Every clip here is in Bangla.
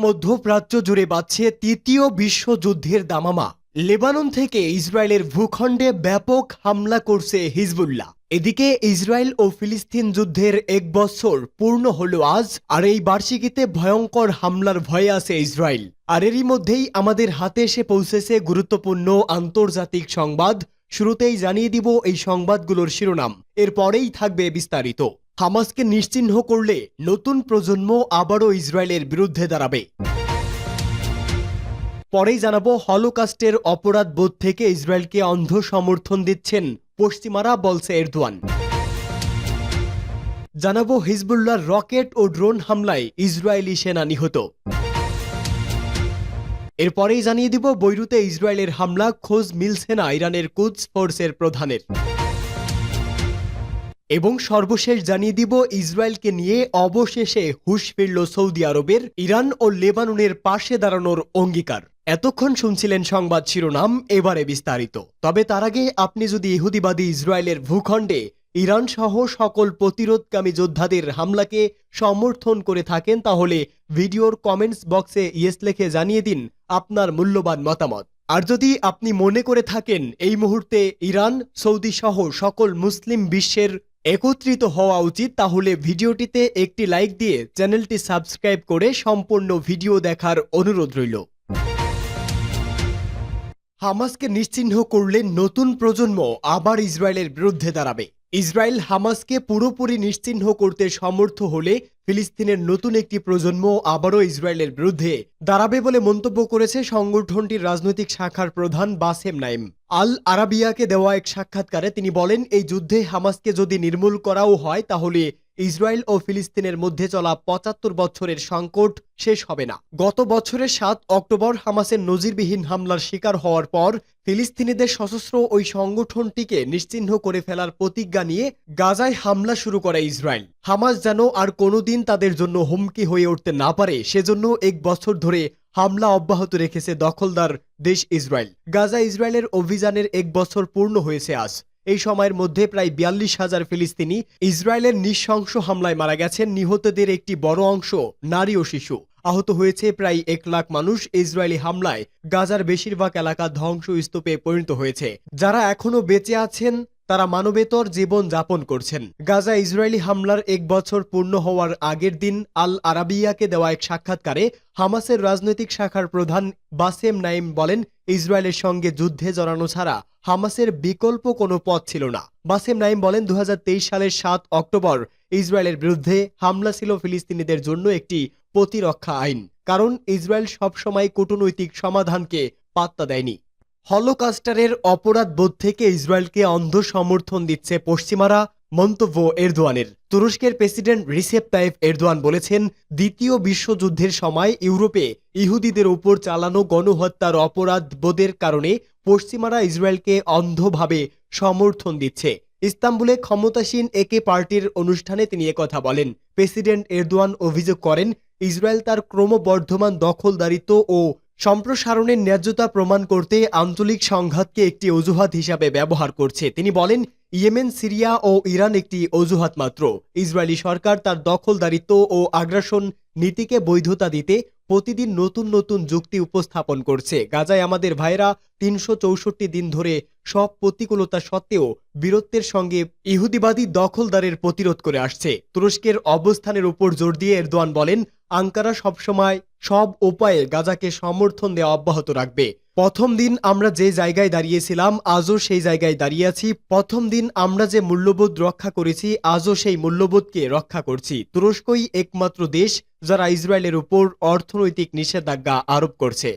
মধ্যপ্রাচ্য জুড়ে বাজছে তৃতীয় বিশ্বযুদ্ধের দামামা। লেবানন থেকে ইসরায়েলের ভূখণ্ডে ব্যাপক হামলা করছে হিজবুল্লাহ। এদিকে ইসরায়েল ও ফিলিস্তিন যুদ্ধের 1 বছর পূর্ণ হলো আজ, আর এই বার্ষিকীতে ভয়ঙ্কর হামলার ভয়ে আছে ইসরায়েল। আর এরই মধ্যেই আমাদের হাতে এসে পৌঁছেছে গুরুত্বপূর্ণ আন্তর্জাতিক সংবাদ। শুরুতেই জানিয়ে দিব এই সংবাদগুলোর শিরোনাম, এরপরেই থাকবে বিস্তারিত। হামাসকে নিশ্চিহ্ন করলে নতুন প্রজন্ম আবারও ইসরায়েলের বিরুদ্ধে দাঁড়াবে। পরেই জানাবো, হলোকাস্টের অপরাধ বোধ থেকে ইসরায়েলকে অন্ধ সমর্থন দিচ্ছেন পশ্চিমারা, বলছে এরদোয়ান। জানাবো, হিজবুল্লাহর রকেট ও ড্রোন হামলায় ইসরায়েলি সেনা নিহত। এরপরেই জানিয়ে দিব, বৈরুতে ইসরায়েলের হামলা, খোঁজ মিলছে না ইরানের কুদস ফোর্সের প্রধানের। এবং সর্বশেষ জানিয়ে দিব, ইসরায়েলকে নিয়ে অবশেষে হুঁশ ফিরল সৌদি আরবের, ইরান ও লেবাননের পাশে দাঁড়ানোর অঙ্গীকার। এতক্ষণ শুনছিলেন সংবাদ শিরোনাম, এবারে বিস্তারিত। তবে তার আগে আপনি যদি ইহুদিবাদী ইসরায়েলের ভূখণ্ডে ইরান সহ সকল প্রতিরোধকামী যোদ্ধাদের হামলাকে সমর্থন করে থাকেন, তাহলে ভিডিওর কমেন্টস বক্সে ইয়েস লিখে জানিয়ে দিন আপনার মূল্যবান মতামত। আর যদি আপনি মনে করে থাকেন এই মুহূর্তে ইরান, সৌদি সহ সকল মুসলিম বিশ্বের একত্রিত হওয়া উচিত, তাহলে ভিডিওটিতে একটি লাইক দিয়ে চ্যানেলটি সাবস্ক্রাইব করে সম্পূর্ণ ভিডিও দেখার অনুরোধ রইল। হামাসকে নিশ্চিহ্ন করলে নতুন প্রজন্ম আবার ইসরায়েলের বিরুদ্ধে দাঁড়াবে। ইসরায়েল হামাসকে পুরোপুরি নিশ্চিহ্ন করতে সমর্থ হলে ফিলিস্তিনের নতুন একটি প্রজন্ম আবারও ইসরায়েলের বিরুদ্ধে দাঁড়াবে বলে মন্তব্য করেছে সংগঠনটির রাজনৈতিক শাখার প্রধান বাসেম নাইম। আল আরাবিয়াকে দেওয়া এক সাক্ষাৎকারে তিনি বলেন, এই যুদ্ধে হামাসকে যদি নির্মূল করাও হয়, তাহলে ইসরায়েল ও ফিলিস্তিনের মধ্যে চলা ৭৫ বছরের সংকট শেষ হবে না। গত বছরের ৭ অক্টোবর হামাসের নজিরবিহীন হামলার শিকার হওয়ার পর ফিলিস্তিনিদের সশস্ত্র ওই সংগঠনটিকে নিশ্চিহ্ন করে ফেলার প্রতিজ্ঞা নিয়ে গাজায় হামলা শুরু করে ইসরায়েল। হামাস যেন আর কোনোদিন তাদের জন্য হুমকি হয়ে উঠতে না পারে, সেজন্য 1 বছর ধরে হামলা অব্যাহত রেখেছে দখলদার দেশ ইসরায়েল। গাজা ইসরায়েলের অভিযানের 1 বছর পূর্ণ হয়েছে আজ। এই সময়ের মধ্যে প্রায় ৪২,০০০ ফিলিস্তিনি ইসরায়েলের নৃশংস হামলায় মারা গেছেন। নিহতদের একটি বড় অংশ নারী ও শিশু। আহত হয়েছে প্রায় 1 লাখ মানুষ। ইসরায়েলি হামলায় গাজার বেশিরভাগ এলাকা ধ্বংসস্তূপে পরিণত হয়েছে। যারা এখনো বেঁচে আছেন তারা মানবেতর জীবন যাপন করছেন। গাজা ইসরায়েলি হামলার 1 বছর পূর্ণ হওয়ার আগের দিন আল আরাবিয়াকে দেওয়া এক সাক্ষাৎকারে হামাসের রাজনৈতিক শাখার প্রধান বাসেম নাইম বলেন, ইসরায়েলের সঙ্গে যুদ্ধে জড়ানো ছাড়া হামাসের বিকল্প কোনো পথ ছিল না। বাসেম নাইম বলেন, ২০২৩ সালের ৭ অক্টোবর ইসরায়েলের বিরুদ্ধে হামলা ছিল ফিলিস্তিনিদের জন্য একটি প্রতিরক্ষা আইন, কারণ ইসরায়েল সবসময় কূটনৈতিক সমাধানকে পাত্তা দেয়নি। হলোকাস্টারের অপরাধ বোধ থেকে ইসরায়েলকে অন্ধ সমর্থন দিচ্ছে পশ্চিমারা, মন্তব্য এরদোয়ানের। তুরস্কের প্রেসিডেন্ট রিসেপ তাইপ এরদোয়ান বলেছেন, দ্বিতীয় বিশ্বযুদ্ধের সময় ইউরোপে ইহুদিদের উপর চালানো গণহত্যার অপরাধ বোধের কারণে পশ্চিমারা ইসরায়েলকে অন্ধভাবে সমর্থন দিচ্ছে। ইস্তাম্বুলে ক্ষমতাসীন একে পার্টির অনুষ্ঠানে তিনি একথা বলেন। প্রেসিডেন্ট এরদোয়ান অভিযোগ করেন, ইসরায়েল তার ক্রমবর্ধমান দখলদারিত্ব ও সম্প্রসারণের ন্যায্যতা প্রমাণ করতে আঞ্চলিক সংঘাতকে একটি অজুহাত হিসাবে ব্যবহার করছে। তিনি বলেন, ইয়েমেন, সিরিয়া ও ইরান একটি অজুহাত মাত্র। ইসরায়েলি সরকার তার দখলদারিত্ব ও আগ্রাসন নীতিকে বৈধতা দিতে প্রতিদিন নতুন নতুন যুক্তি উপস্থাপন করছে। গাজায় আমাদের ভাইরা ৩৬৪ দিন ধরে সব প্রতিকূলতা সত্ত্বেও বীরত্বের সঙ্গে ইহুদিবাদী দখলদারের প্রতিরোধ করে আসছে। তুরস্কের অবস্থানের উপর জোর দিয়ে এরদোয়ান বলেন, আঙ্কারা সবসময় সব উপায়ে গাজাকে সমর্থন দেওয়া অব্যাহত রাখবে। প্রথম দিন আমরা যে জায়গায় দাঁড়িয়েছিলাম আজও সেই জায়গায় দাঁড়িয়ে আছি। প্রথম দিন আমরা যে মূল্যবোধ রক্ষা করেছি আজও সেই মূল্যবোধকে রক্ষা করছি। তুরস্কই একমাত্র দেশ যারা ইসরায়েলের উপর অর্থনৈতিক নিষেধাজ্ঞা আরোপ করছে।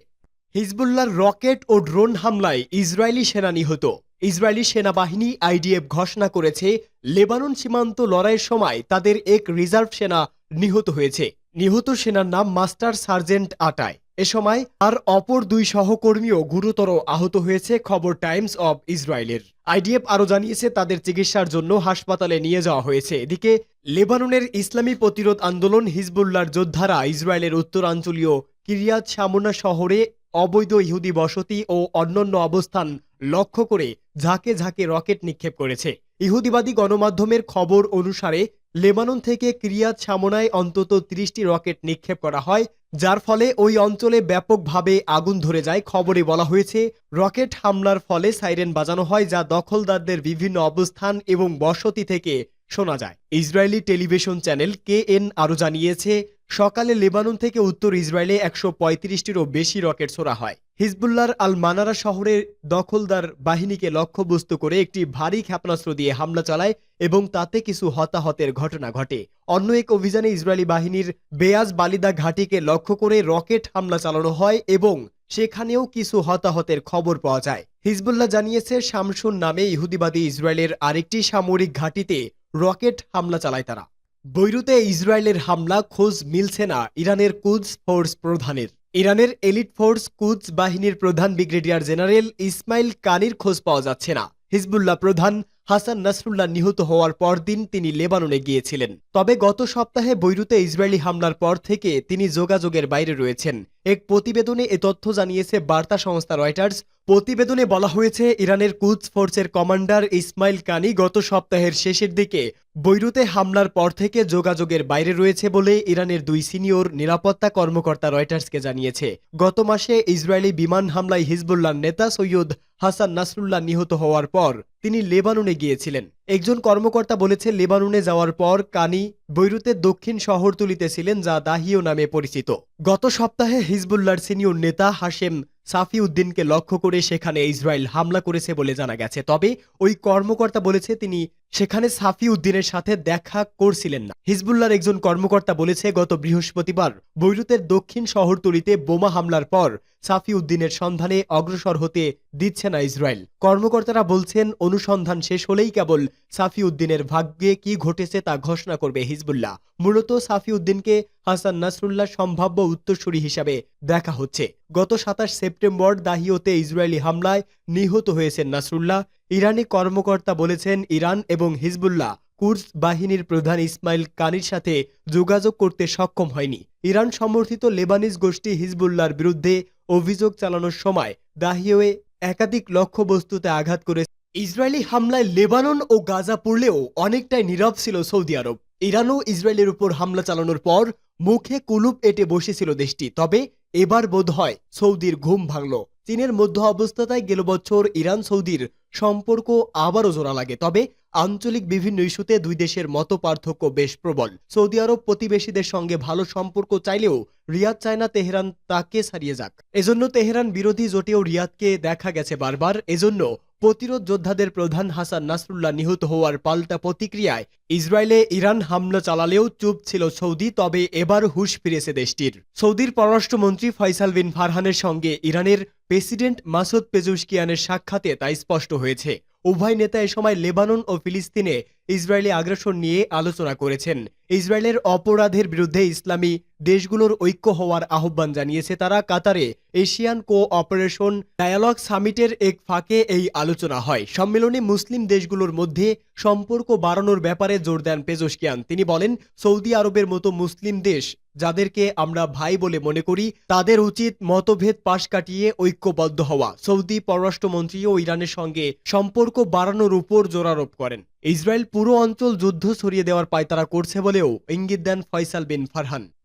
হিজবুল্লাহর রকেট ও ড্রোন হামলায় ইসরায়েলি সেনা নিহত। ইসরায়েলি সেনাবাহিনী আইডিএফ ঘোষণা করেছে, লেবানন সীমান্ত লড়াইয়ের সময় তাদের এক রিজার্ভ সেনা নিহত হয়েছে। নিহত সেনার নাম মাস্টার সার্জেন্ট আটায়। এ সময় আর অপর 2 সহকর্মীও গুরুতর আহত হয়েছে, খবর টাইমস অব ইসরায়েলের। আইডিএফ আরও জানিয়েছে, তাদের চিকিৎসার জন্য হাসপাতালে নিয়ে যাওয়া হয়েছে। এদিকে লেবাননের ইসলামী প্রতিরোধ আন্দোলন হিজবুল্লাহর যোদ্ধারা ইসরায়েলের উত্তরাঞ্চলীয় কিরিয়াত শামোনা শহরে অবৈধ ইহুদি বসতি ও অন্যান্য অবস্থান লক্ষ্য করে ঝাঁকে ঝাঁকে রকেট নিক্ষেপ করেছে। ইহুদিবাদী গণমাধ্যমের খবর অনুসারে লেবানন থেকে কিরিয়াত শামোনায় অন্তত ৩০টি রকেট নিক্ষেপ করা হয়, যার ফলে ওই অঞ্চলে ব্যাপকভাবে আগুন ধরে যায়। খবরে বলা হয়েছে, রকেট হামলার ফলে সাইরেন বাজানো হয়, যা দখলদারদের বিভিন্ন অবস্থান এবং বসতি থেকে শোনা যায়। ইসরায়েলি টেলিভিশন চ্যানেল KN আরও জানিয়েছে, সকালে লেবানন থেকে উত্তর ইসরায়েলে ১৩৫টিরও বেশি রকেট ছোড়া হয়। হিজবুল্লাহর আল মানারা শহরের দখলদার বাহিনীকে লক্ষ্যবস্তু করে একটি ভারী ক্ষেপণাস্ত্র দিয়ে হামলা চালায় এবং তাতে কিছু হতাহতের ঘটনা ঘটে। অন্য এক অভিযানে ইসরায়েলি বাহিনীর বেয়াজ বালিদা ঘাঁটিকে লক্ষ্য করে রকেট হামলা চালানো হয় এবং সেখানেও কিছু হতাহতের খবর পাওয়া যায়। হিজবুল্লাহ জানিয়েছে, শামসুন নামে ইহুদিবাদী ইসরায়েলের আরেকটি সামরিক ঘাঁটিতে রকেট হামলা চালায় তারা। বৈরুতে ইসরায়েলের হামলা খোঁজ মিলছে না ইরানের কুদস ফোর্স প্রধানের। ইরানের এলিট ফোর্স কুদস বাহিনীর প্রধান ব্রিগেডিয়ার জেনারেল ইসমাইল কানির খোঁজ পাওয়া যাচ্ছে না। হিজবুল্লাহ প্রধান হাসান নাসরুল্লাহ নিহত হওয়ার পরদিন তিনি লেবাননে গিয়েছিলেন। তবে গত সপ্তাহে বৈরুতে ইসরায়েলি হামলার পর থেকে তিনি যোগাযোগের বাইরে রয়েছেন। এক প্রতিবেদনে এ তথ্য জানিয়েছে বার্তা সংস্থা রয়টার্স। প্রতিবেদনে বলা হয়েছে, ইরানের কুদস ফোর্সের কমান্ডার ইসমাইল কানি গত সপ্তাহের শেষের দিকে বৈরুতে হামলার পর থেকে যোগাযোগের বাইরে রয়েছে বলে ইরানের 2 সিনিয়র নিরাপত্তা কর্মকর্তা রয়টার্সকে জানিয়েছে। গত মাসে ইসরায়েলি বিমান হামলায় হিজবুল্লাহর নেতা সৈয়দ হাসান নাসরুল্লাহ নিহত হওয়ার পর তিনি লেবাননে গিয়েছিলেন। একজন কর্মকর্তা বলেছে, লেবাননে যাওয়ার পর কানি বৈরুতের দক্ষিণ শহরতলিতে ছিলেন, যা দাহিও নামে পরিচিত। গত সপ্তাহে হিজবুল্লাহর সিনিয়র নেতা হাশেম সাফি উদ্দিনকে লক্ষ্য করে সেখানে ইসরায়েল হামলা করেছে বলে জানা গেছে। তবে ওই কর্মকর্তা বলেছে, তিনি সেখানে সাফি উদ্দিনের সাথে দেখা করছিলেন না। হিজবুল্লাহর একজন কর্মকর্তা বলেছে, গত বৃহস্পতিবার বৈরুতের দক্ষিণ শহরতলিতে বোমা হামলার পর সাফি উদ্দিনের সন্ধানে অগ্রসর হতে দিচ্ছে না ইসরায়েল। কর্মকর্তারা বলছেন, অনুসন্ধান শেষ হলেই কেবল সাফি উদ্দিনের ভাগ্যে কি ঘটেছে তা ঘোষণা করবে হিজবুল্লাহ। মূলত সাফি উদ্দিনকে হাসান নাসরুল্লাহ সম্ভাব্য উত্তরসূরি হিসাবে দেখা হচ্ছে। গত ২৭ সেপ্টেম্বর দাহিওতে ইসরায়েলি হামলায় নিহত হয়েছেন নাসরুল্লাহ। ইরানি কর্মকর্তা বলেছেন, ইরান এবং হিজবুল্লাহ কুদস বাহিনীর প্রধান ইসমাইল কানির সাথে যোগাযোগ করতে সক্ষম হয়নি। ইরান সমর্থিত লেবানিজ গোষ্ঠী হিজবুল্লাহর বিরুদ্ধে অভিযোগ চালানোর সময় দাহিওয়ে একাধিক লক্ষ্যবস্তুতে আঘাত করে। ইসরায়েলি হামলায় লেবানন ও গাজা পড়লেও অনেকটাই নীরব ছিল সৌদি আরব। ইরানও ইসরায়েলের উপর হামলা চালানোর পর মুখে কুলুপ এঁটে বসেছিল দেশটি। তবে এবার বোধহয় সৌদির ঘুম ভাঙল। চীনের মধ্য অবস্থায় গেল বছর ইরান সৌদির সম্পর্ক আবারও জোড়া লাগে। তবে আঞ্চলিক বিভিন্ন ইস্যুতে দুই দেশের মতপার্থক্য বেশ প্রবল। সৌদি আরব প্রতিবেশীদের সঙ্গে ভালো সম্পর্ক চাইলেও রিয়াদ চায় না তেহরান তাকে ছাড়িয়ে যাক। এজন্য তেহরান বিরোধী জোটেও রিয়াদকে দেখা গেছে বারবার। এজন্য প্রতিরোধ যোদ্ধাদের প্রধান হাসান নাসরুল্লাহ নিহত হওয়ার পাল্টা প্রতিক্রিয়ায় ইসরায়েলে ইরান হামলা চালালেও চুপ ছিল সৌদি। তবে এবার হুঁশ ফিরেছে দেশটির। সৌদির পররাষ্ট্রমন্ত্রী ফয়সাল বিন ফারহানের সঙ্গে ইরানের প্রেসিডেন্ট মাসুদ পেজুশকিয়ানের সাক্ষাতে তা স্পষ্ট হয়েছে। উভয় নেতা এ সময় লেবানন ও ফিলিস্তিনে ইসরায়েলি আগ্রাসন নিয়ে আলোচনা করেছেন। ইসরায়েলের অপরাধের বিরুদ্ধে ইসলামী দেশগুলোর ঐক্য হওয়ার আহ্বান জানিয়েছে তারা। কাতারে এশিয়ান কোঅপারেশন ডায়ালগ সামিটের এক ফাঁকে এই আলোচনা হয়। সম্মেলনে মুসলিম দেশগুলোর মধ্যে সম্পর্ক বাড়ানোর ব্যাপারে জোর দেন পেজোশকিয়ান। তিনি বলেন, সৌদি আরবের মতো মুসলিম দেশ যাদেরকে আমরা ভাই বলে মনে করি, তাদের উচিত মতভেদ পাশ কাটিয়ে ঐক্যবদ্ধ হওয়া। সৌদি পররাষ্ট্রমন্ত্রীও ইরানের সঙ্গে সম্পর্ক বাড়ানোর উপর জোরারোপ করেন। ইসরায়েল পুরো অঞ্চল যুদ্ধ ছড়িয়ে দেওয়ার পায়তারা করছে বলেও ইঙ্গিত দেন ফয়সাল বিন ফারহান।